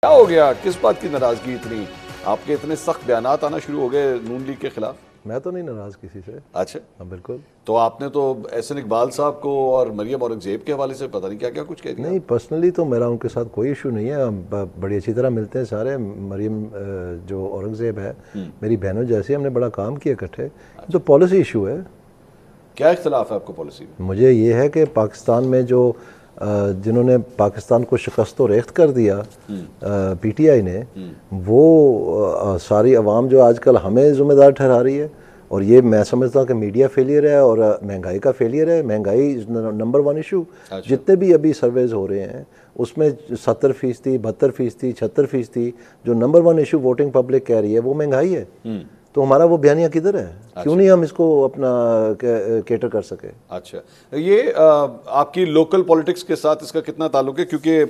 کیا ہو گیا؟ کس بات کی ناراضگی اتنی؟ آپ کے اتنے سخت بیانات آنا شروع ہو گئے نون لیگ کے خلاف؟ میں تو نہیں ناراض کسی سے۔ اچھا ہاں بالکل۔ تو آپ نے تو احسن اقبال صاحب کو اور مریم اورنگزیب کے حوالے سے پتہ نہیں کیا کیا کچھ کہہ دیا۔ نہیں، پرسنلی تو میرا ان کے ساتھ کوئی ایشو نہیں ہے، ہم بڑی اچھی طرح ملتے ہیں سارے۔ مریم جو اورنگزیب ہے میری بہنوں جیسے، ہم نے بڑا کام کیا اکٹھے۔ تو پالیسی ایشو ہے۔ کیا اختلاف ہے آپ کو پالیسی میں؟ مجھے یہ ہے کہ پاکستان میں جو جنہوں نے پاکستان کو شکست و ریخت کر دیا پی ٹی آئی نے، وہ ساری عوام جو آج کل ہمیں ذمہ دار ٹھہرا رہی ہے، اور یہ میں سمجھتا ہوں کہ میڈیا فیلئر ہے اور مہنگائی کا فیلئر ہے۔ مہنگائی نمبر 1 ایشو۔ جتنے بھی ابھی سرویز ہو رہے ہیں اس میں 70%، 72%، 76% جو نمبر 1 ایشو ووٹنگ پبلک کہہ رہی ہے وہ مہنگائی ہے۔ تو ہمارا وہ بیانیہ کدھر ہے؟ کیوں نہیں ہم اس کو اپنا کیٹر کر سکے؟ اچھا، یہ آپ کی لوکل پولیٹکس کے ساتھ اس کا کتنا تعلق ہے؟ کیونکہ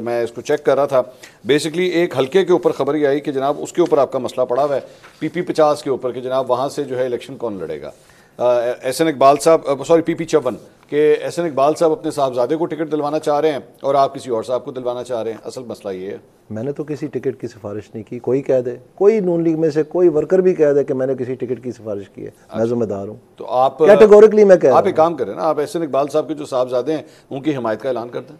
میں اس کو چیک کر رہا تھا، بیسکلی ایک حلقے کے اوپر خبر یہ آئی کہ جناب اس کے اوپر آپ کا مسئلہ پڑا ہوا ہے، پی پی 50 کے اوپر، کہ جناب وہاں سے جو ہے الیکشن کون لڑے گا۔ احسن اقبال صاحب، سوری پی پی 54، کہ احسن اقبال صاحب اپنے صاحبزادے کو ٹکٹ دلوانا چاہ رہے ہیں اور آپ کسی اور صاحب کو دلوانا چاہ رہے ہیں۔ اصل مسئلہ یہ ہے، میں نے تو کسی ٹکٹ کی سفارش نہیں کی۔ کوئی کہہ دے، کوئی نون لیگ میں سے کوئی ورکر بھی کہہ دے کہ میں نے کسی ٹکٹ کی سفارش کی ہے، میں ذمہ دار ہوں۔ تو آپ کیٹیگورکلی میں کہہ رہا ہوں۔ آپ ایک کام کریں نا، آپ احسن اقبال صاحب کے جو صاحبزادے ہیں ان کی حمایت کا اعلان کر دیں،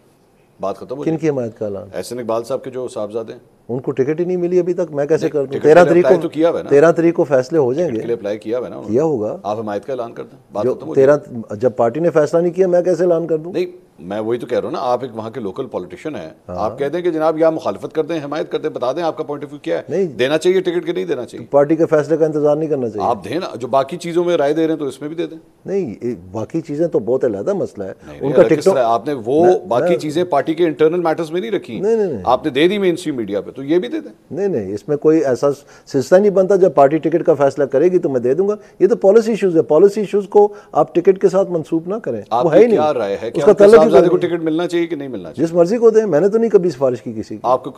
بات ختم ہو جائے۔ کن کی حمایت کا اعلان؟ احسن اقبال صاحب کے جو صاحبزادے ہیں، ان کو ٹکٹ ہی نہیں ملی ابھی تک، میں کیسے کر دوں؟ 13 تاریخ کو فیصلے ہو جائیں گے۔ اپلائی کیا ہوا ہے نا، کیا ہوگا۔ آپ حمایت کا اعلان کر دیں، بات ختم ہو جائے۔ جب پارٹی نے فیصلہ نہیں کیا میں کیسے اعلان کر دوں؟ نہیں، میں وہی تو کہہ رہا ہوں نا، آپ ایک وہاں کے لوکل پولیٹیشین ہیں، آپ کہہ دیں کہ جناب یا مخالفت کر دیں، حمایت کر دیں، بتا دیں آپ کا پوائنٹ آف ویو کیا ہے، نہیں دینا چاہیے ٹکٹ کہ نہیں دینا چاہیے۔ پارٹی کے فیصلے کا انتظار نہیں کرنا چاہیے۔ آپ دیں نا، جو باقی چیزوں میں رائے دے رہے ہیں تو اس میں بھی دے دیں۔ نہیں، باقی چیزیں تو بہت علیحدہ مسئلہ ہے ان کا ٹکٹ۔ آپ نے وہ باقی چیزیں پارٹی کے انٹرنل میٹرز میں نہیں رکھی، آپ نے دے دی مین اسٹریم میڈیا پہ، تو یہ بھی دے دیں۔ نہیں، اس میں کوئی ایسا سلسلہ نہیں بنتا۔ جب پارٹی ٹکٹ کا فیصلہ کرے گی تو میں دے دوں گا۔ یہ تو پالیسی ایشوز ہے، پالیسی ایشوز کو آپ ٹکٹ کے ساتھ منسوب نہ کریں۔ آپ کی کیا رائے ہے کہ صاحبزادے کو ٹکٹ ملنا چاہیے کہ نہیں ملنا چاہیے؟ جس مرضی کو دیں، میں نے تو نہیں کبھی سفارش کی کسی کی۔ آپ کو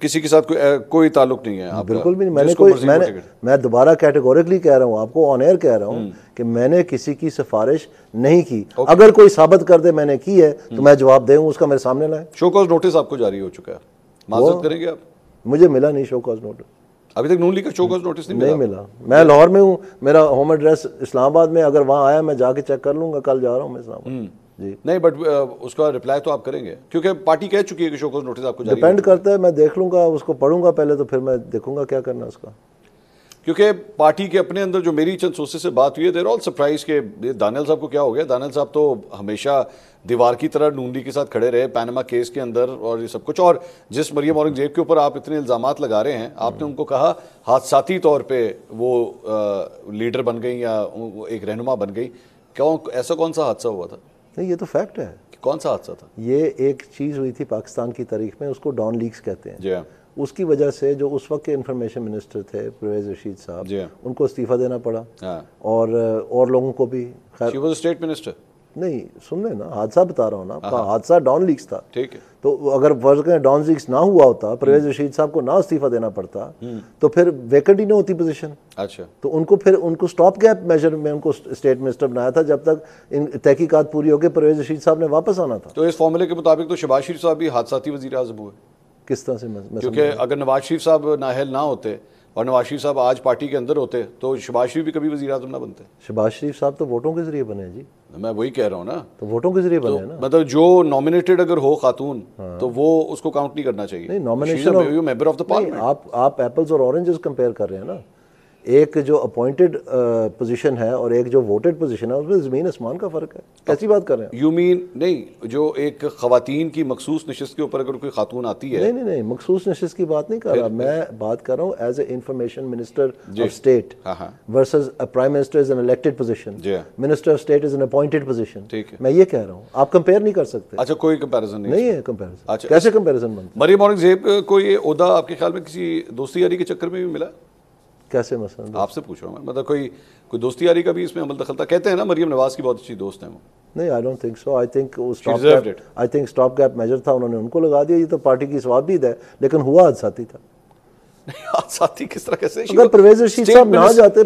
کسی کے ساتھ کوئی تعلق نہیں ہے؟ بالکل بھی نہیں۔ میں دوبارہ کیٹیگورکلی کہہ رہا ہوں، آپ کو آن ایئر کہہ رہا ہوں کہ میں نے کسی کی سفارش نہیں کی۔ اگر کوئی ثابت کر دے میں نے کی ہے تو میں جواب دے ہوں، اس کا میرے سامنے لائیں۔ شو کاز نوٹس آپ کو جاری ہو چکا ہے، معذرت کریں گے آپ؟ مجھے ملا نہیں شو کاز نوٹس، ابھی تک نون لیگ کا شو کاز نوٹس نہیں ملا۔ میں لاہور میں ہوں، میرا ہوم ایڈریس اسلام آباد میں، اگر وہاں آیا میں جا کے چیک کر لوں گا، کل جا رہا ہوں میں اسلام آباد۔ جی نہیں، بٹ اس کا رپلائی تو آپ کریں گے کیونکہ پارٹی کہہ چکی ہے کہ شو کاز نوٹس آپ کو جاری ڈیپینڈ کرتا ہے، میں دیکھ لوں گا، اس کو پڑھوں گا پہلے، تو پھر میں دیکھوں گا کیا کرنا اس کا۔ کیونکہ پارٹی کے اپنے اندر جو میری چند سورسز سے بات ہوئی ہے، دیر آل سرپرائز کہ دانیال صاحب کو کیا ہو گیا۔ دانیال صاحب تو ہمیشہ دیوار کی طرح نون لیگ کے ساتھ کھڑے رہے پینما کیس کے اندر اور یہ سب کچھ، اور جس مریم اورنگزیب کے اوپر آپ اتنے الزامات لگا رہے ہیں، آپ نے ان کو کہا حادثاتی طور پہ وہ لیڈر بن گئی یا ایک رہنما بن گئی، ایسا کون سا حادثہ ہوا تھا؟ نہیں، یہ تو فیکٹ ہے۔ کون سا حادثہ تھا؟ یہ ایک چیز ہوئی تھی پاکستان کی تاریخ میں، اس کو ڈان لیگز کہتے ہیں۔ جی ہاں۔ اس کی وجہ سے جو اس وقت کے انفارمیشن منسٹر تھے پرویز رشید صاحب، ان کو استعفیٰ دینا پڑا، اور لوگوں کو بھی۔ She was a state minister۔ نہیں، سن لیں نا، حادثہ بتا رہا ہوں نا، حادثہ ڈان لیگز تھا۔ ٹھیک ہے، تو اگر فرض کریں ڈان لیگز نہ ہوا ہوتا، پرویز رشید صاحب کو نہ استعفیٰ دینا پڑتا، تو پھر ویکنٹ ہی نہ ہوتی پوزیشن۔ اچھا، تو ان کو سٹاپ گیپ میجر میں ان کو اسٹیٹ منسٹر بنایا تھا، جب تک ان تحقیقات پوری ہو کے پرویز رشید صاحب نے واپس آنا تھا۔ تو اس فارمولے کے مطابق تو شہباز شریف صاحب بھی حادثاتی وزیر اعظم ہوئے؟ کس طرح سے؟ کیونکہ اگر نواز شریف صاحب نااہل نہ ہوتے اور نواز شریف صاحب آج پارٹی کے اندر ہوتے تو شہباز شریف بھی کبھی وزیر اعظم نہ بنتے۔ شہباز شریف صاحب تو ووٹوں کے ذریعے بنے جی۔ میں وہی کہہ رہا ہوں نا، تو ووٹوں کے ذریعے بنے نا، مطلب جو نامینیٹڈ اگر ہو خاتون تو وہ اس کو کاؤنٹ نہیں کرنا چاہیے۔ نہیں، nomination member of the parliament. آپ ایپلز اور اورنجز کمپیئر کر رہے ہیں نا، ایک جو اپوائنٹڈ پوزیشن ہے اور ایک جو ووٹڈ پوزیشن ہے، اس میں زمین آسمان کا فرق ہے۔ کیسی بات کر رہے ہیں؟ یو مین نہیں، جو ایک خواتین کی مخصوص نشست کے اوپر اگر کوئی خاتون آتی ہے۔ نہیں، مخصوص نشست کی بات نہیں کر رہا میں، بات کر رہا ہوں as a information minister of state versus prime minister is an elected position, minister of state is an appointed position. میں یہ کہہ رہا ہوں، آپ کمپیئر نہیں کر سکتے۔ اچھا، کوئی کمپیریزن نہیں ہے۔ کمپیریزن کیسے کمپیریزن بنتا؟ مریم اورنگزیب کو یہ عہدہ آپ کے خیال میں کسی دوستی یاری کے چکر میں بھی ملا؟ کیسے مثلا؟ آپ سے پوچھ رہا ہوں میں، مطلب کوئی دوستی یاری کا بھی اس میں عمل دخل تھا؟ کہتے ہیں نا مریم نواز کی بہت اچھی دوست ہیں وہ۔ نہیں، I don't think so. I think stop gap major تھا، انہوں نے ان کو لگا دیا۔ یہ تو پارٹی کی ثوابدید ہے، لیکن ہوا حادثاتی تھا۔ حادثاتی کس طرح کیسے؟ اگر پرویز رشید صاحب نہ جاتے،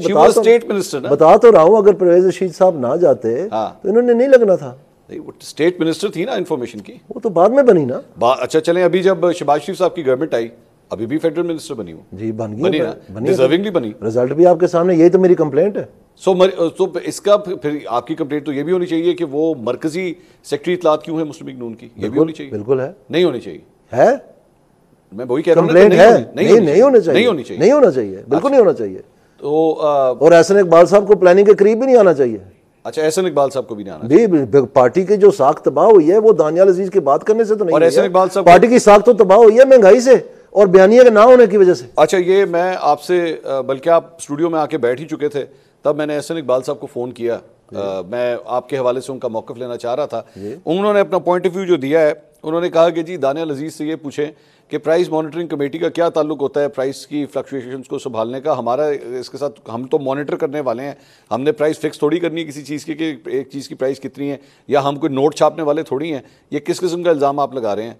بتا تو رہا ہوں، اگر پرویز رشید صاحب نہ جاتے تو انہوں نے نہیں لگنا تھا۔ وہ اسٹیٹ منسٹر تھی نا انفارمیشن کی. وہ تو بعد میں بنی نا. اچھا چلیں, ابھی جب شہباز شریف صاحب کی گورنمنٹ آئی ابھی بھی فیڈرل منسٹر بنی ہوں. جی بن بنی نا, ڈیزرونگلی بنی. رزلٹ بھی آپ کے سامنے, یہی تو میری کمپلینٹ ہے. تو اس کا پھر آپ کی کمپلینٹ تو یہ بھی ہونی چاہیے کہ وہ مرکزی سیکٹری اطلاعات کیوں ہے مسلم لیگ نون کی, یہ بھی ہونی چاہیے. بالکل ہے, نہیں ہونی چاہیے. ہے میں وہی کہہ رہا ہوں, کمپلینٹ ہے, نہیں ہونا چاہیے, بالکل نہیں ہونا چاہیے. تو اور احسن اقبال صاحب کو پلاننگ کے قریب بھی نہیں آنا چاہیے. اچھا, احسن اقبال صاحب کو بھی نہیں آنا چاہیے. پارٹی کی جو ساکھ تباہ ہوئی ہے وہ دانیال عزیز کی بات کرنے سے تو نہیں. اور احسن اقبال صاحب پارٹی کی ساکھ تو تباہ ہوئی ہے مہنگائی سے اور بیانیے کے نہ ہونے کی وجہ سے. اچھا, یہ میں آپ سے, بلکہ آپ اسٹوڈیو میں آ کے بیٹھ ہی چکے تھے تب میں نے احسن اقبال صاحب کو فون کیا. میں آپ کے حوالے سے ان کا موقف لینا چاہ رہا تھا. انہوں نے اپنا پوائنٹ آف ویو جو دیا ہے, انہوں نے کہا کہ جی دانیال عزیز سے یہ پوچھیں کہ پرائز مانیٹرنگ کمیٹی کا کیا تعلق ہوتا ہے پرائز کی فلکچویشنز کو سنبھالنے کا. ہمارا اس کے ساتھ, ہم تو مانیٹر کرنے والے ہیں, ہم نے پرائز فکس تھوڑی کرنی ہے کسی چیز کی کہ ایک چیز کی پرائز کتنی ہے, یا ہم کوئی نوٹ چھاپنے والے تھوڑی ہیں. یہ کس قسم کا الزام آپ لگا رہے ہیں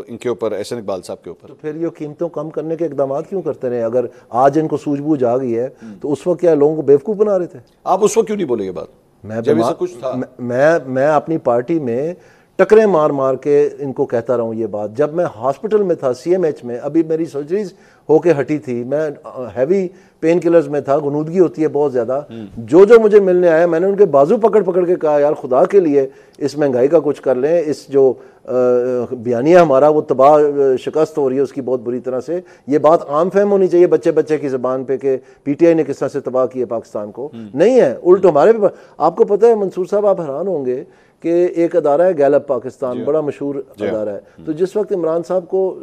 ان کے اوپر, احسن اقبال صاحب کے اوپر؟ تو پھر یہ قیمتوں کم کرنے کے اقدامات کیوں کرتے رہے؟ اگر آج ان کو سوجھ بوجھ آ گئی ہے تو اس وقت کیا لوگوں کو بیوقوف بنا رہے تھے؟ آپ اس وقت کیوں نہیں بولے یہ بات جب اسے کچھ تھا؟ میں اپنی پارٹی میں ٹکرے مار مار کے ان کو کہتا رہا ہوں یہ بات. جب میں ہاسپٹل میں تھا سی ایم ایچ میں, ابھی میری سرجریز ہو کے ہٹی تھی, میں ہیوی پین کلرز میں تھا, غنودگی ہوتی ہے بہت زیادہ. جو مجھے ملنے آیا میں نے ان کے بازو پکڑ پکڑ کے کہا یار خدا کے لیے اس مہنگائی کا کچھ کر لیں, اس جو بیانیہ ہمارا وہ تباہ شکست ہو رہی ہے اس کی بہت بری طرح سے. یہ بات عام فہم ہونی چاہیے بچے کی زبان پہ کہ پی ٹی آئی نے کس طرح سے تباہ کیا پاکستان کو. نہیں ہے, الٹ ہمارے بھی. آپ کو پتہ ہے منصور صاحب, آپ حیران ہوں گے کہ ایک ادارہ ہے گیلپ پاکستان, بڑا مشہور ادارہ ہے. تو جس وقت عمران صاحب کو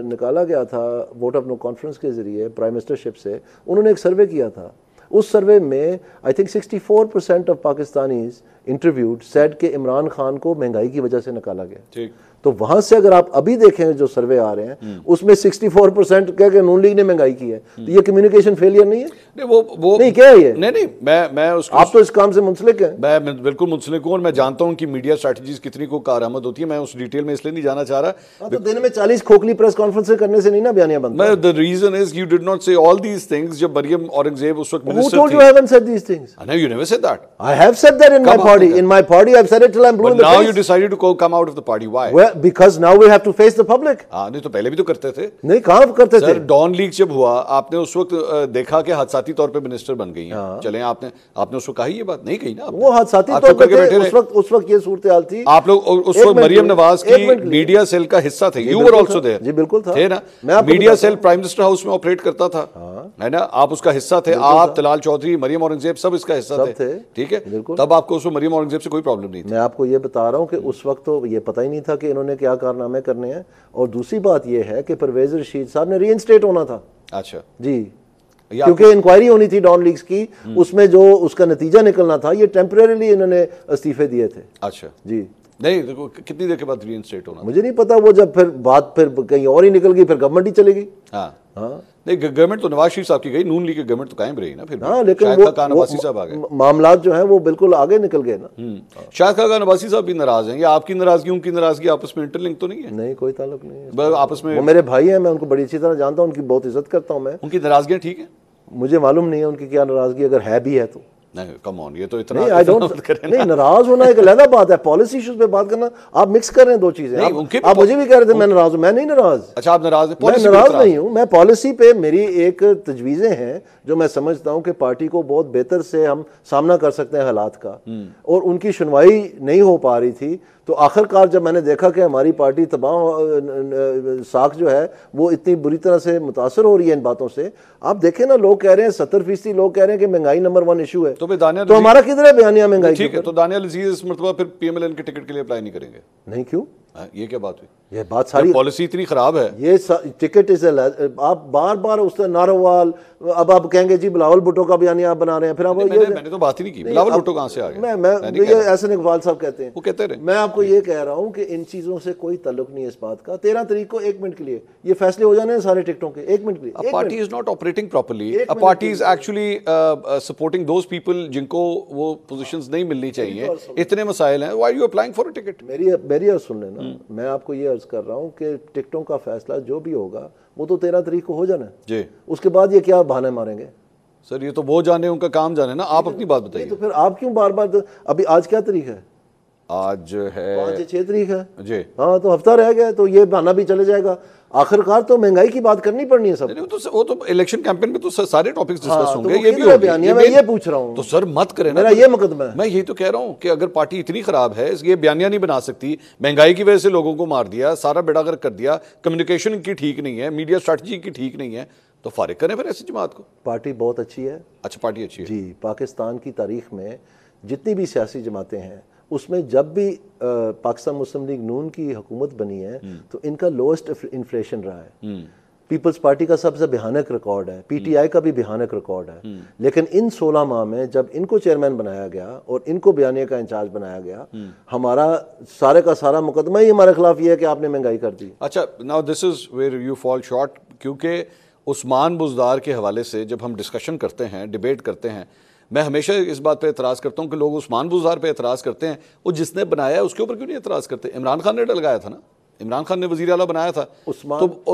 نکالا گیا تھا ووٹ آف نو کانفرنس کے ذریعے پرائم منسٹرشپ سے, انہوں نے ایک سروے کیا تھا. اس سروے میں I think 64% of Pakistanis interviewed said کہ عمران خان کو مہنگائی کی وجہ سے نکالا گیا. تو وہاں سے اگر آپ ابھی دیکھیں جو سروے آ رہے ہیں اس میں 64% کہہ کہ نون لیگ نے مہنگائی کی ہے. تو یہ کمیونیکیشن فیلئر نہیں ہے؟ نہیں کیا ہے یہ؟ نہیں, میں آپ تو اس کام سے منسلک ہیں. میں بالکل منسلک ہوں, اور میں جانتا ہوں کہ میڈیا اسٹریٹجیز کتنی کو کارآمد ہوتی ہے. میں اس ڈیٹیل میں اس لیے نہیں جانا چاہ رہا. تو دن میں 40 کھوکھلی پریس کانفرنس کرنے سے نہیں نا بیانیہ بنتا. The reason is you did not say all these things جب مریم اورنگزیب اس وقت منسٹر تھی. Who told you I haven't said these things? No, you never said that. I have said that in my party. In my party I've said it till I'm blue in the face. But now you decided to come out of the party. Why? Well, because now we have to face the public. نہیں تو پہلے بھی تو کرتے تھے. نہیں کہاں کرتے تھے. سر ڈان لیگ جب ہوا آپ نے اس وقت دیکھا کہ حادثاتی طور پہ منسٹر بن گئی ہیں. چلیں آپ نے اس وقت کہی یہ بات نہیں کہی نا. وہ حادثاتی طور پہ اس وقت یہ صورتحال تھی. آپ لوگ اس وقت مریم نواز کی میڈیا سیل کا حصہ تھے. You were also there. جی بالکل تھا. تھے نا, media cell prime minister house میں آپریٹ کرتا تھا ہے نا, آپ اس کا حصہ تھے. آپ طلال چودھری, مریم اورنگزیب سب اس کا حصہ تھے. ٹھیک ہے, تب آپ کو اس وقت مریم اورنگزیب سے کوئی پرابلم نہیں تھی. میں آپ کو یہ بتا رہا ہوں کہ اس وقت تو یہ پتہ ہی نہیں تھا کہ انہوں نے کیا کارنامے کرنے ہیں. اور دوسری بات یہ ہے کہ پرویز رشید صاحب نے ری انسٹیٹ ہونا تھا. اچھا جی, کیونکہ انکوائری ہونی تھی ڈان لیگز کی, اس میں جو اس کا نتیجہ نکلنا تھا. یہ ٹیمپریریلی انہوں نے استعفے دیے تھے. اچھا جی, نہیں کتنی دیر کے بعد ری انسٹیٹ ہونا مجھے نہیں پتا. وہ جب پھر بات پھر کہیں اور ہی نکل گئی, پھر گورنمنٹ ہی چلے گئی. ہاں نہیں, گورنمنٹ تو نواز شریف صاحب کی گئی, نون لیگ کی گورنمنٹ تو قائم رہی نا پھر. ہاں لیکن معاملات جو ہیں وہ بالکل آگے نکل گئے نا. شاہد خاقان عباسی صاحب بھی ناراض ہیں, یا آپ کی ناراضگی ان کی ناراضگی آپس میں انٹر لنک تو نہیں ہے؟ نہیں, کوئی تعلق نہیں ہے آپس میں. وہ میرے بھائی ہیں, میں ان کو بڑی اچھی طرح جانتا ہوں, ان کی بہت عزت کرتا ہوں. میں ان کی ناراضگیاں ٹھیک ہیں, مجھے معلوم نہیں ہے ان کی کیا ناراضگی, اگر ہے بھی ہے تو. نہیں کم آن, یہ تو اتنا نہیں, ناراض ہونا ایک علیحدہ بات ہے, پالیسی ایشوز پہ بات کرنا. آپ مکس کر رہے ہیں دو چیزیں. آپ مجھے بھی کہہ رہے تھے میں ناراض ہوں, میں نہیں ناراض. اچھا آپ ناراض ہیں؟ میں ناراض نہیں ہوں. میں پالیسی پہ میری ایک تجویزیں ہیں جو میں سمجھتا ہوں کہ پارٹی کو بہت بہتر سے ہم سامنا کر سکتے ہیں حالات کا, اور ان کی سنوائی نہیں ہو پا رہی تھی. تو آخر کار جب میں نے دیکھا کہ ہماری پارٹی تباہ ساکھ جو ہے وہ اتنی بری طرح سے متاثر ہو رہی ہے ان باتوں سے. آپ دیکھیں نا, لوگ کہہ رہے ہیں 70% لوگ کہہ رہے ہیں کہ مہنگائی نمبر 1 ایشو ہے. تو ہمارا کدھر ہے بیانیہ مہنگائی؟ ٹھیک ہے, تو دانیال عزیز اس مرتبہ پھر پی ایم ایل این کے ٹکٹ کے لیے اپلائی نہیں کریں گے؟ نہیں, کیوں؟ یہ کیا بات ہوئی؟ یہ بات ساری پالیسی اتنی خراب ہے. یہ ٹکٹ آپ بار بار اس ناروال, اب آپ کہیں گے جی بلاول بھٹو کا بیانیہ آپ بنا رہے ہیں. پھر آپ میں نے تو بات ہی نہیں کی. بلاول بھٹو کہاں سے آ گیا؟ میں یہ احسن اقبال صاحب کہتے ہیں, وہ کہتے رہے. میں آپ کو یہ کہہ رہا ہوں کہ ان چیزوں سے کوئی تعلق نہیں ہے اس بات کا. 13 تاریخ کو 1 منٹ کے لیے یہ فیصلے ہو جانے ہیں سارے ٹکٹوں کے. 1 منٹ کے لیے. Party is not operating properly. Party is actually supporting those people جن کو وہ پوزیشنز نہیں ملنی چاہیے. اتنے مسائل ہیں, why you applying for a ticket? میری عرض سن لینا. میں آپ کو یہ عرض کر رہا ہوں کہ ٹکٹوں کا فیصلہ جو بھی ہوگا وہ تو 13 تاریخ کو ہو جانا ہے جی. اس کے بعد یہ کیا بہانے ماریں گے؟ سر یہ تو وہ جانے, ان کا کام جانے نا. آپ اپنی بات بتائیے. تو پھر آپ کیوں بار بار, ابھی آج کیا تاریخ ہے؟ آج ہے 5 یا 6 تاریخ ہے جی. ہاں تو ہفتہ رہ گیا, تو یہ بہانہ بھی چلے جائے گا. آخرکار تو مہنگائی کی بات کرنی پڑنی ہے سب. وہ تو الیکشن کیمپین میں تو سارے ٹاپکس ڈسکس ہوں گے, یہ بھی بیانیہ میں یہ پوچھ رہا ہوں. تو سر مت کریں نا, میرا یہ مقدمہ ہے. میں یہی تو کہہ رہا ہوں کہ اگر پارٹی اتنی خراب ہے, یہ بیانیہ نہیں بنا سکتی, مہنگائی کی وجہ سے لوگوں کو مار دیا, سارا بیڑا غرق کر دیا, کمیونیکیشن کی ٹھیک نہیں ہے, میڈیا اسٹریٹجی کی ٹھیک نہیں ہے, تو فارغ کریں پھر ایسی جماعت کو. پارٹی بہت اچھی ہے. اچھا پارٹی اچھی ہے جی. پاکستان کی تاریخ میں جتنی بھی سیاسی جماعتیں ہیں اس میں جب بھی پاکستان مسلم لیگ نون کی حکومت بنی ہے تو ان کا لوسٹ انفلیشن رہا ہے. پیپلز پارٹی کا سب سے بھیانک ریکارڈ ہے, پی ٹی آئی کا بھی بھیانک ریکارڈ ہے. لیکن ان 16 ماہ میں جب ان کو چیئرمین بنایا گیا اور ان کو بیانیہ کا انچارج بنایا گیا, ہمارا سارے کا سارا مقدمہ ہی ہمارے خلاف یہ ہے کہ آپ نے مہنگائی کر دی. اچھا now this is where you fall short, کیونکہ عثمان بزدار کے حوالے سے جب ہم ڈسکشن کرتے ہیں, ڈیبیٹ کرتے ہیں, میں ہمیشہ اس بات پہ اعتراض کرتا ہوں کہ لوگ عثمان بزدار پہ اعتراض کرتے ہیں, وہ جس نے بنایا ہے اس کے اوپر کیوں نہیں اعتراض کرتے؟ عمران خان نے ڈلگایا تھا نا, عمران خان نے وزیر اعلیٰ بنایا تھا,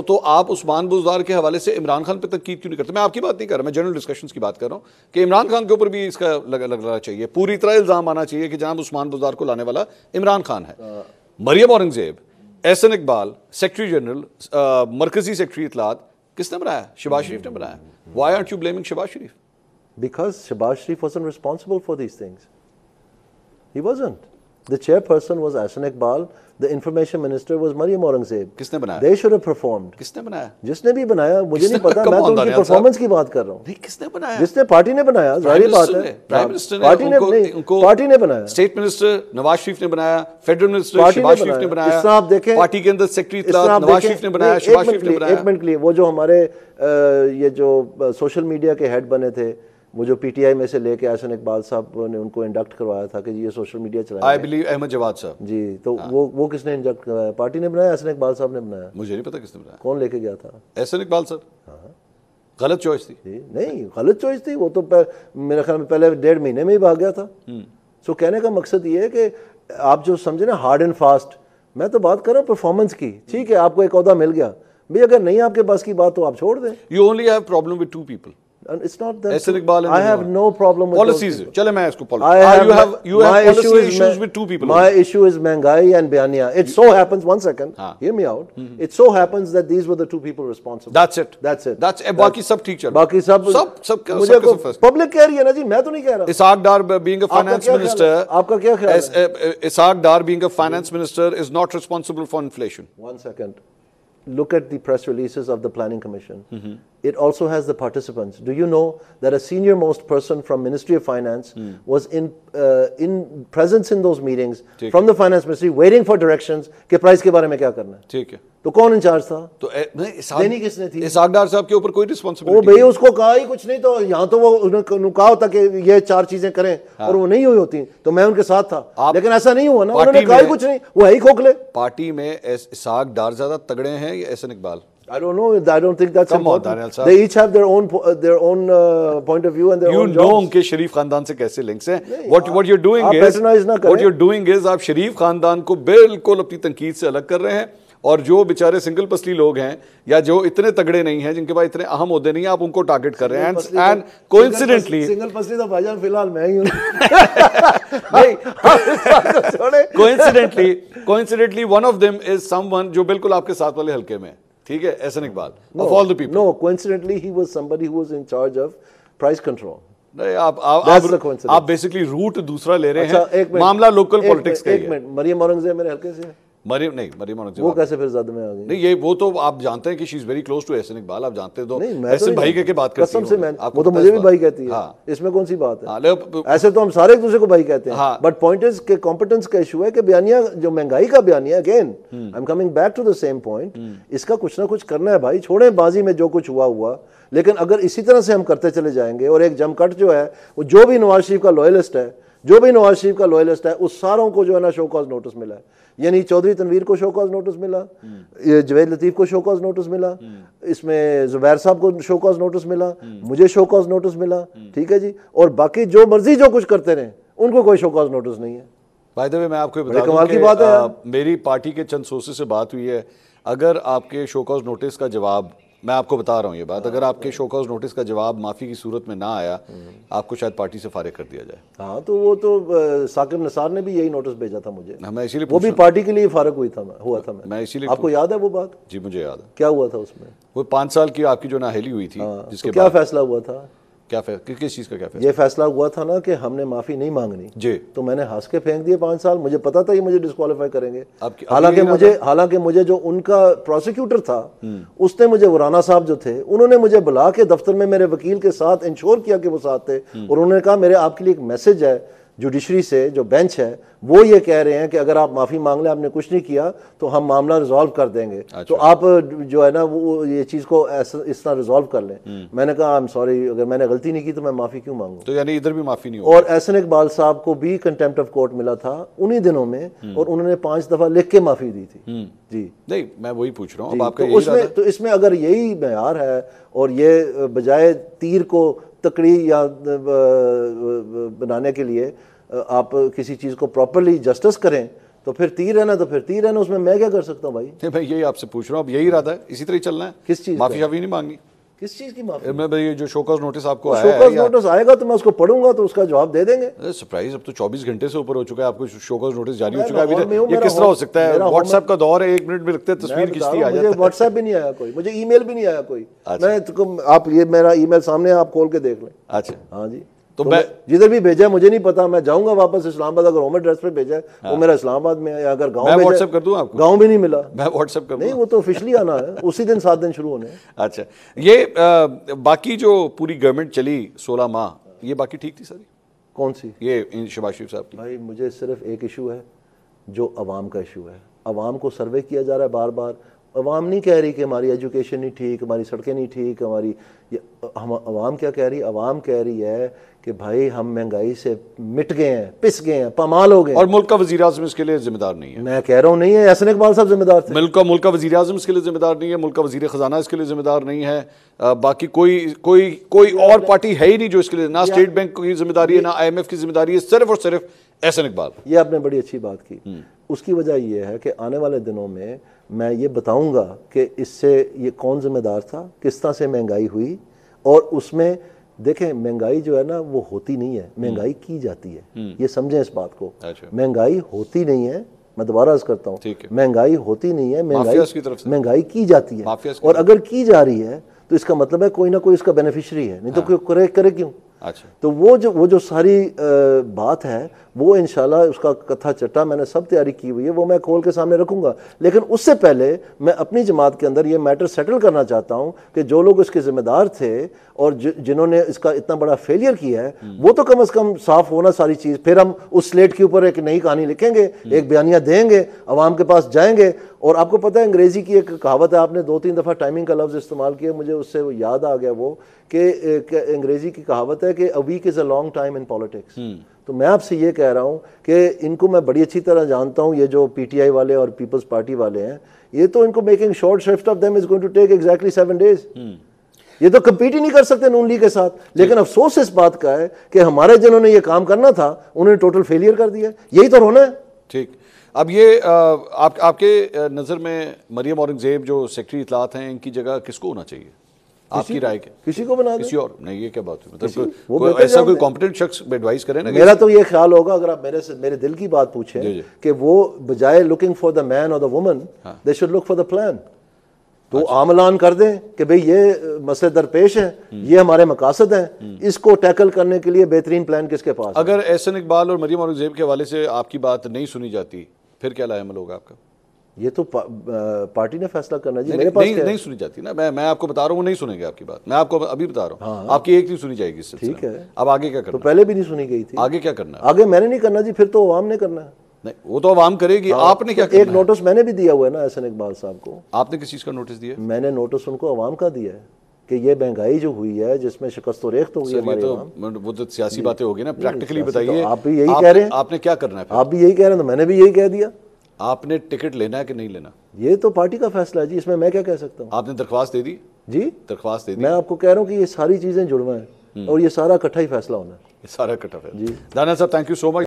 تو آپ عثمان بزدار کے حوالے سے عمران خان پہ تنقید کیوں نہیں کرتے؟ میں آپ کی بات نہیں کر رہا, میں جنرل ڈسکشنز کی بات کر رہا ہوں کہ عمران خان کے اوپر بھی اس کا لگنا چاہیے, پوری طرح الزام آنا چاہیے کہ جناب عثمان بزدار کو لانے والا عمران خان ہے. مریم اورنگزیب, احسن اقبال, سیکرٹری جنرل, مرکزی سیکرٹری اطلاعات, کس نے بنایا؟ شہباز شریف نے بنایا. Why aren't you blaming Shahbaz Sharif? Because Shehbaz Sharif wasn't responsible for these things. He wasn't. The chairperson was Ahsan Iqbal. The information minister was Maryam Aurangzeb. کس نے بنایا؟ They should have performed. کس نے بنایا؟ جس نے بھی بنایا مجھے نہیں پتا, میں تو ان کی پرفارمنس کی بات کر رہا ہوں. نہیں, کس نے بنایا؟ جس نے پارٹی نے بنایا, ظاہر بات ہے پرائم منسٹر نے, پارٹی نے بنایا. اسٹیٹ منسٹر نواز شریف نے بنایا, فیڈرل منسٹر شہباز شریف نے بنایا, اس طرح آپ دیکھیں پارٹی کے اندر سیکرٹری اطلاعات نواز شریف نے بنایا, شہباز شریف نے بنایا. ایک منٹ کے لیے, وہ جو ہمارے یہ جو سوشل میڈیا کے ہیڈ بنے تھے, وہ جو پی ٹی آئی میں سے لے کے احسن اقبال صاحب نے ان کو انڈکٹ کروایا تھا کہ یہ سوشل میڈیا چلایا, آئی بلیو احمد جواد صاحب. جی, تو وہ کس نے انڈکٹ کروایا؟ پارٹی نے بنایا, احسن اقبال صاحب نے بنایا. مجھے نہیں پتا کس نے بنایا. کون لے کے گیا تھا؟ احسن اقبال صاحب. غلط چوائس تھی. نہیں, غلط چوائس تھی. وہ تو میرے خیال میں پہلے 1.5 مہینے میں ہی بھاگ گیا تھا. سو کہنے کا مقصد یہ ہے کہ آپ جو سمجھے نا ہارڈ اینڈ فاسٹ, میں تو بات کر رہا ہوں پرفارمنس کی. ٹھیک ہے, آپ کو ایک عہدہ مل گیا بھئی, اگر نہیں آپ کے پاس کی بات تو آپ چھوڑ دیں. You only have problem with 2 people. It's not that. Ahsan Iqbal and I have no problem with policies. چلے میں اس کو you my have policy issue issues with 2 people. My issue is مہنگائی and بیانیہ. It so happens, one second, hear me out. It so happens that these were the 2 people responsible. That's it. باقی سب ٹھیک چل رہا. باقی سب مجھے public کہہ رہی ہے نا جی, میں تو نہیں کہہ رہا. Ishaq Dar being a finance minister, آپ کا کیا خیال ہے؟ Ishaq Dar being a finance minister is not responsible for inflation. One second. Look at the press releases of the Planning Commission. It also has the participants. Do you know that a senior most person from Ministry of Finance was in presence in those meetings from the Finance Ministry waiting for directions کہ price کے بارے میں کیا کرنا ہے. ٹھیک ہے, تو کون انچارج تھا؟ تو دینی کس نے تھی؟ اسحاق ڈار صاحب کے اوپر کوئی رسپانسبلٹی. وہ بھئی اس کو کہا ہی کچھ نہیں, تو یہاں تو وہ کہا ہوتا کہ یہ 4 چیزیں کریں اور وہ نہیں ہوئی ہوتی تو میں ان کے ساتھ تھا, لیکن ایسا نہیں ہوا نا, انہوں نے کہا ہی کچھ نہیں, وہ ہے ہی کھوکھلے. پارٹی میں اسحاق ڈار زیادہ تگڑے ہیں یا Ahsan Iqbal? I don't know. I don't think that's important. They each have their own point of view and their own jobs. You know کہ شریف خاندان سے کیسے لنکس ہیں. What you're doing is آپ شریف خاندان کو بالکل اپنی تنقید سے الگ کر رہے ہیں, اور جو بیچارے سنگل پسلی لوگ ہیں یا جو اتنے تگڑے نہیں ہیں, جن کے پاس اتنے اہم عہدے نہیں ہیں, آپ ان کو ٹارگٹ کر رہے ہیں. اینڈ کوئنسیڈنٹلی سنگل پسلی تو بھائی جان فی الحال میں ہی ہوں. Coincidentally one of them is someone جو بالکل آپ کے ساتھ والے حلقے میں, ٹھیک ہے, Ahsan Iqbal of all the people. No, coincidentally he was somebody who was in charge of price control. نہیں, آپ بیسکلی روٹ دوسرا لے رہے ہیں. معاملہ لوکل پالیٹکس کا ہی ہے. ایک منٹ, مریم اورنگزیب میرے حلقے سے ہے. مریم اورنگزیب وہ کیسے پھر زد میں آ گئی؟ نہیں, یہ وہ تو آپ جانتے ہیں کہ شی is very close to Ahsan Iqbal. آپ جانتے تو احسن بھائی کے بات کرتی ہیں, وہ تو مجھے بھی بھائی کہتی ہے, اس میں کون سی بات ہے؟ ایسے تو ہم سارے ایک دوسرے کو بھائی کہتے ہیں, بٹ پوائنٹ از کہ کمپٹنس کا ایشو ہے کہ بیانیہ جو مہنگائی کا بیانیہ, again I am coming back to the same point, اس کا کچھ نہ کچھ کرنا ہے بھائی. چھوڑیں بازی میں جو کچھ ہوا, لیکن اگر اسی طرح سے ہم کرتے چلے جائیں گے, اور ایک جم کٹ جو ہے وہ جو بھی نواز شریف کا لوئلسٹ ہے, اس ساروں کو جو ہے نا شو کاز نوٹس ملا ہے. یعنی چودھری تنویر کو شو کاز نوٹس ملا, جوید لطیف کو شو کاز نوٹس ملا, اس میں زبیر صاحب کو شو کاز نوٹس ملا, مجھے شو کاز نوٹس ملا, ٹھیک ہے جی, اور باقی جو مرضی جو کچھ کرتے رہیں ان کو کوئی شو کاز نوٹس نہیں ہے. بائی دی وے میں آپ کو بتا دوں کہ میری پارٹی کے چند سورسز سے بات ہوئی ہے, اگر آپ کے شو کاز نوٹس کا جواب میں آپ کو بتا رہا ہوں یہ بات, اگر آپ کے شو کاز نوٹس کا جواب معافی کی صورت میں نہ آیا, آپ کو شاید پارٹی سے فارغ کر دیا جائے. ہاں تو وہ تو ثاقب نثار نے بھی یہی نوٹس بھیجا تھا مجھے, میں اسی لیے وہ بھی پارٹی کے لیے فارغ ہوا تھا میں اسی لیے آپ کو یاد ہے وہ بات؟ جی مجھے یاد ہے. کیا ہوا تھا اس میں؟ وہ 5 سال کی آپ کی جو نااہلی ہوئی تھی, جس کے کیا فیصلہ ہوا تھا؟ کس چیز کا کیا فیصلہ؟ یہ فیصلہ ہوا تھا نا کہ ہم نے معافی نہیں مانگنی جی, تو میں نے ہنس کے پھینک دیے 5 سال. مجھے پتا تھا یہ مجھے ڈسکوالیفائی کریں گے. حالانکہ مجھے جو ان کا پروسیکیوٹر تھا اس نے مجھے ورانا صاحب جو تھے انہوں نے مجھے بلا کے دفتر میں میرے وکیل کے ساتھ انشور کیا کہ وہ ساتھ تھے, اور انہوں نے کہا میرے آپ کے لیے ایک میسج ہے جوڈیشری سے, جو بینچ ہے وہ یہ کہہ رہے ہیں کہ اگر آپ معافی مانگ لیں, آپ نے کچھ نہیں کیا تو ہم معاملہ ریزالو کر دیں گے, تو آپ جو ہے نا وہ یہ چیز کو اس طرح ریزالو کر لیں. میں نے کہا آئی ایم سوری, اگر میں نے غلطی نہیں کی تو میں معافی کیوں مانگوں؟ تو یعنی ادھر بھی معافی نہیں ہوگی. اور احسن اقبال صاحب کو بھی کنٹیمپٹ آف کورٹ ملا تھا انہی دنوں میں, اور انہوں نے 5 دفعہ لکھ کے معافی دی تھی. جی نہیں میں وہی پوچھ رہا ہوں, اب آپ کا تو اس میں اگر یہی معیار ہے اور یہ بجائے تیر کو تکڑی یا بنانے کے لیے آپ کسی چیز کو پراپرلی جسٹس کریں تو پھر تیر رہنا تو پھر تیر رہنا, اس میں کیا کر سکتا ہوں بھائی؟ میں یہی آپ سے پوچھ رہا ہوں, اب یہی ارادہ ہے, اسی طرح ہی چلنا ہے؟ کس چیز معافی نہیں مانگنی؟ کس چیز کی معافی؟ میں جو شو کاز نوٹس آپ کو شو کاز نوٹس آئے گا تو میں اس کو پڑھوں گا تو اس کا جواب دے دیں گے. سرپرائز, اب تو 24 گھنٹے سے اوپر ہو چکا ہے, آپ کو شو کاز نوٹس جاری ہو چکا ہے ابھی تک, یہ کس طرح ہو سکتا ہے؟ واٹس ایپ کا دور ہے, 1 منٹ میں لگتے تصویر کھینچتی آ جاتا ہے. مجھے واٹس ایپ بھی نہیں آیا کوئی, مجھے ای میل بھی نہیں آیا کوئی. آپ یہ میرا ای میل سامنے ہے, آپ کھول کے دیکھ لیں. اچھا ہاں جی, تو میں جدھر بھی بھیجا ہے مجھے نہیں پتا, میں جاؤں گا واپس اسلام آباد, اگر ہوم ایڈریس پہ بھیجا ہے وہ میرا اسلام آباد میں ہے, اگر گاؤں میں واٹس ایپ کر دوں آپ کو, گاؤں بھی نہیں ملا, میں واٹس ایپ کر دوں. نہیں وہ تو آفیشلی آنا ہے, اسی دن 7 دن شروع ہونے ہیں. اچھا, یہ باقی جو پوری گورنمنٹ چلی 16 ماہ, یہ باقی ٹھیک تھی ساری؟ کون سی؟ یہ شہباز شریف صاحب کی. بھائی مجھے صرف ایک ایشو ہے جو عوام کا ایشو ہے. عوام کو سروے کیا جا رہا ہے بار بار, عوام نہیں کہہ رہی کہ ہماری ایجوکیشن نہیں ٹھیک, ہماری سڑکیں نہیں ٹھیک, عوام کیا کہہ رہی؟ عوام کہہ رہی ہے کہ بھائی ہم مہنگائی سے مٹ گئے ہیں, پس گئے ہیں, پامال ہو گئے ہیں. اور ملک کا وزیر اعظم اس کے لیے ذمہ دار نہیں ہے. میں کہہ رہا ہوں نہیں ہے, احسن اقبال صاحب ذمہ دار تھے. ملک کا وزیر اعظم اس کے لیے ذمہ دار نہیں ہے, ملک کا وزیر خزانہ اس کے لیے ذمہ دار نہیں ہے, باقی کوئی اور پارٹی ہے ہی نہیں جو اس کے لیے, نہ اسٹیٹ بینک کی ذمہ داری ہے, نہ IMF کی ذمہ داری ہے, صرف اور صرف احسن اقبال. یہ آپ نے بڑی اچھی بات کی. اس کی وجہ یہ ہے کہ آنے والے دنوں میں یہ بتاؤں گا کہ اس سے یہ کون ذمہ دار تھا, کس طرح سے مہنگائی ہوئی, اور اس میں دیکھیں مہنگائی جو ہے نا وہ ہوتی نہیں ہے, مہنگائی کی جاتی ہے. یہ سمجھیں اس بات کو, مہنگائی ہوتی نہیں ہے, میں دوبارہ عرض کرتا ہوں, مہنگائی ہوتی نہیں ہے, مہنگائی کی جاتی ہے, اور اگر کی جا رہی ہے تو اس کا مطلب ہے کوئی نہ کوئی اس کا بینیفیشری ہے, نہیں تو کوئی کرے کیوں؟ تو وہ جو ساری بات ہے وہ انشاءاللہ اس کا کتھا چٹا میں نے سب تیاری کی ہوئی ہے, وہ میں کھول کے سامنے رکھوں گا. لیکن اس سے پہلے میں اپنی جماعت کے اندر یہ میٹر سیٹل کرنا چاہتا ہوں کہ جو لوگ اس کے ذمہ دار تھے اور جنہوں نے اس کا اتنا بڑا فیلئر کیا ہے وہ تو کم از کم صاف ہونا ساری چیز. پھر ہم اس سلیٹ کے اوپر ایک نئی کہانی لکھیں گے, ایک بیانیہ دیں گے, عوام کے پاس جائیں گے. اور آپ کو پتہ ہے انگریزی کی ایک کہاوت ہے, آپ نے 2-3 دفعہ ٹائمنگ کا لفظ استعمال کیا, مجھے اس سے وہ یاد آ گیا وہ کہ انگریزی کی کہاوت ہے کہ a week is a long time in politics. تو میں آپ سے یہ کہہ رہا ہوں کہ ان کو میں بڑی اچھی طرح جانتا ہوں, یہ جو PTI والے اور پیپلز پارٹی والے ہیں, یہ تو ان کو making short shrift of them is going to take exactly 7 days. یہ تو کمپیٹ ہی نہیں کر سکتے نون لیگ کے ساتھ. لیکن افسوس اس بات کا ہے کہ ہمارے جنہوں نے یہ کام کرنا تھا انہوں نے ٹوٹل فیلئر کر دیا. یہی تو ہونا ہے. ٹھیک, اب یہ آپ کے نظر میں مریم اورنگزیب جو سیکرٹری اطلاعات ہیں, ان کی جگہ کس کو ہونا چاہیے آپ کی رائے کے؟ کسی کو بنا دیں, کسی اور نہیں. یہ کیا بات ہوئی, مطلب ایسا کوئی کمپیٹنٹ شخص ایڈوائز کرے نا. میرا تو یہ خیال ہوگا, اگر آپ میرے دل کی بات پوچھیں کہ وہ بجائے لوکنگ فار دا مین اور the woman they should look for the plan. تو عام اعلان کر دیں کہ بھئی یہ مسئلے درپیش ہیں, یہ ہمارے مقاصد ہیں, اس کو ٹیکل کرنے کے لیے بہترین پلان کس کے پاس. اگر احسن اقبال اور مریم اورنگزیب کے حوالے سے آپ کی بات نہیں سنی جاتی پھر کیا لائے عمل ہوگا آپ کا؟ یہ تو پارٹی نے فیصلہ کرنا جی. نہیں سنی جاتی نا, میں آپ کو بتا رہا ہوں وہ نہیں سنیں گے آپ کی بات. میں آپ کو ابھی بتا رہا ہوں آپ کی ایک نہیں سنی جائے گی. ٹھیک ہے, اب آگے کیا کرنا؟ تو پہلے بھی نہیں سنی گئی تھی, آگے کیا کرنا ہے؟ آگے میں نے نہیں کرنا جی, پھر تو عوام نے کرنا ہے. نہیں وہ تو عوام کرے گی, آپ نے کیا کرنا ہے؟ ایک نوٹس میں نے بھی دیا ہوا ہے نا احسن اقبال صاحب کو. آپ نے کس چیز کا نوٹس دیا؟ میں نے نوٹس ان کو عوام کا دیا ہے کہ یہ مہنگائی جو ہوئی ہے جس میں شکست و ریخت ہو گئی ہماری عوام. وہ تو سیاسی باتیں ہوگی نا, پریکٹیکلی بتائیے. آپ بھی یہی کہہ رہے ہیں, آپ نے کیا کرنا ہے؟ آپ بھی یہی کہہ رہے ہیں, تو میں نے بھی یہی کہہ دیا. آپ نے ٹکٹ لینا ہے کہ نہیں لینا؟ یہ تو پارٹی کا فیصلہ ہے جی, اس میں کیا کہہ سکتا ہوں. آپ نے درخواست دے دی؟ جی درخواست دے دی. میں آپ کو کہہ رہا ہوں کہ یہ ساری چیزیں جڑواں ہیں اور یہ سارا اکٹھا ہی فیصلہ ہونا ہے. یہ سارا اکٹھا فیصلہ. جی دانا صاحب, تھینک یو سو مچ.